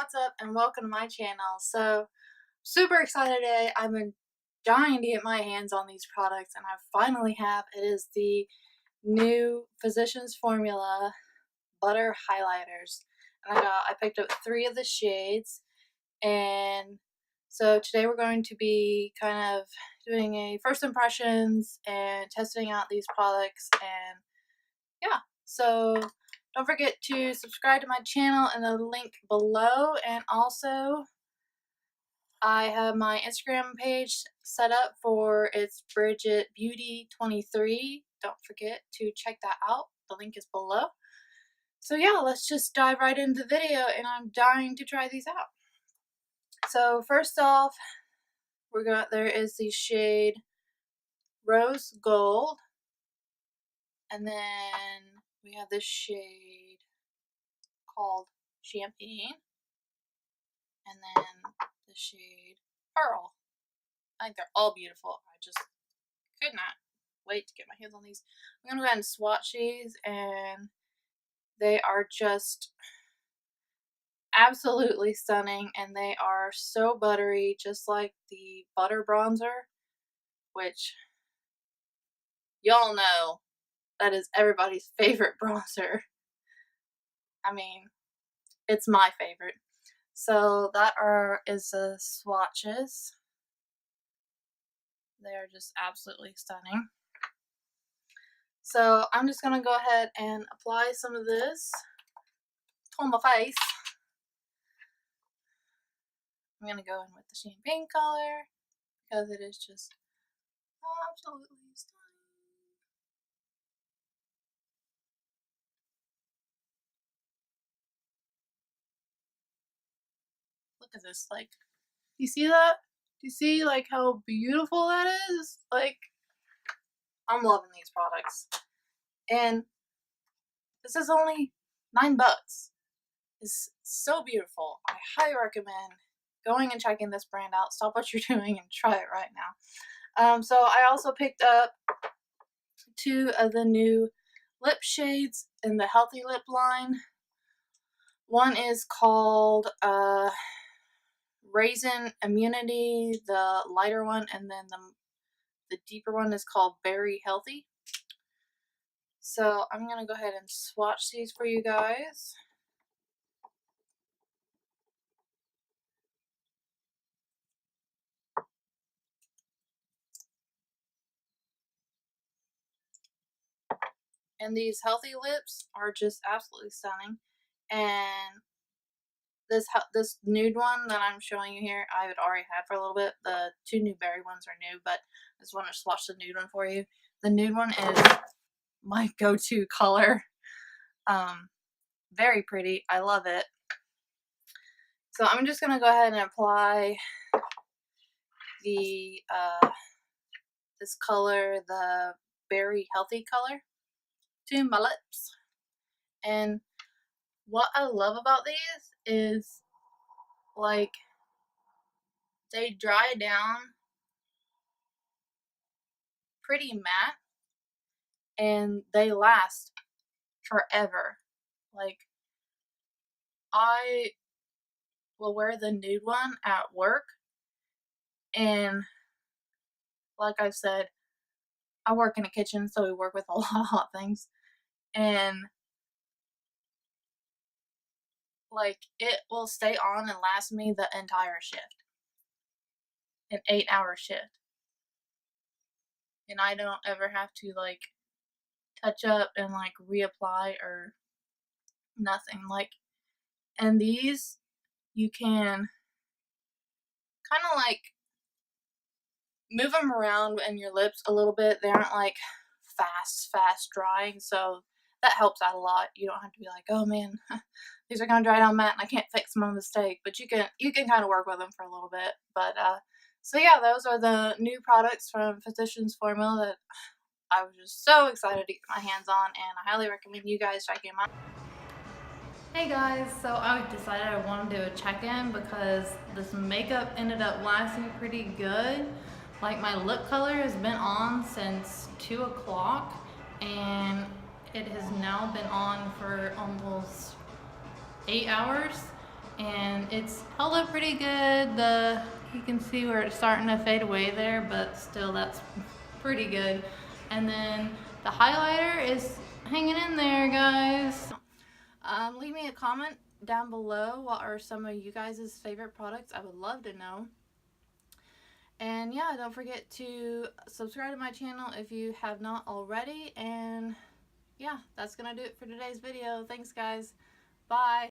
what's up and welcome to my channel. So super excited today. I've been dying to get my hands on these products and I finally have. It is the new Physicians Formula Butter Highlighters. And I picked up 3 of the shades, and so today we're going to be kind of doing a first impressions and testing out these products. And yeah, so don't forget to subscribe to my channel in the link below, and also I have my Instagram page set up for it's Bridget Beauty 23. Don't forget to check that out. The link is below. So yeah, let's just dive right into the video, and I'm dying to try these out. So first off, there is the shade Rose Gold, and then we have this shade called Champagne, and then the shade Pearl. I think they're all beautiful. I just could not wait to get my hands on these. I'm going to go ahead and swatch these, and they are just absolutely stunning, and they are so buttery, just like the Butter Bronzer, which y'all know that is everybody's favorite bronzer. I mean, it's my favorite. So that is the swatches. They are just absolutely stunning. So I'm just going to go ahead and apply some of this on my face. I'm going to go in with the champagne color because it is just absolutely stunning. Look at this, like, you see that? Do you see like how beautiful that is? Like, I'm loving these products. And this is only $9. It's so beautiful. I highly recommend going and checking this brand out. Stop what you're doing and try it right now. So I also picked up 2 of the new lip shades in the Healthy Lip line. One is called Raisin Immunity, the lighter one, and then the deeper one is called Berry Healthy. So I'm going to go ahead and swatch these for you guys. And these Healthy Lips are just absolutely stunning. And this nude one that I'm showing you here, I had already had for a little bit. The 2 new berry ones are new, but I just want to swatch the nude one for you. The nude one is my go-to color. Very pretty. I love it. So I'm just going to go ahead and apply the this color, the Berry Healthy color, to my lips. And what I love about these is, like, they dry down pretty matte and they last forever. Like, I will wear the nude one at work, and like I've said, I work in a kitchen, so we work with a lot of hot things, and like, it will stay on and last me the entire shift, an 8-hour shift, and I don't ever have to like touch up and like reapply or nothing. Like, and these you can kind of like move them around in your lips a little bit. They aren't like fast drying, so that helps out a lot. You don't have to be like, oh man, these are gonna dry down matte and I can't fix my mistake. But you can kind of work with them for a little bit. But so yeah, those are the new products from Physicians Formula that I was just so excited to get my hands on, and I highly recommend you guys checking them out. Hey guys, so I decided I wanted to do a check-in because this makeup ended up lasting pretty good. Like, my lip color has been on since 2 o'clock and it has now been on for almost 8 hours, and it's held up pretty good. You can see where it's starting to fade away there, but still that's pretty good. And then the highlighter is hanging in there, guys. Leave me a comment down below. What are some of you guys' favorite products? I would love to know. And yeah, don't forget to subscribe to my channel if you have not already. And yeah, that's gonna do it for today's video. Thanks, guys. Bye.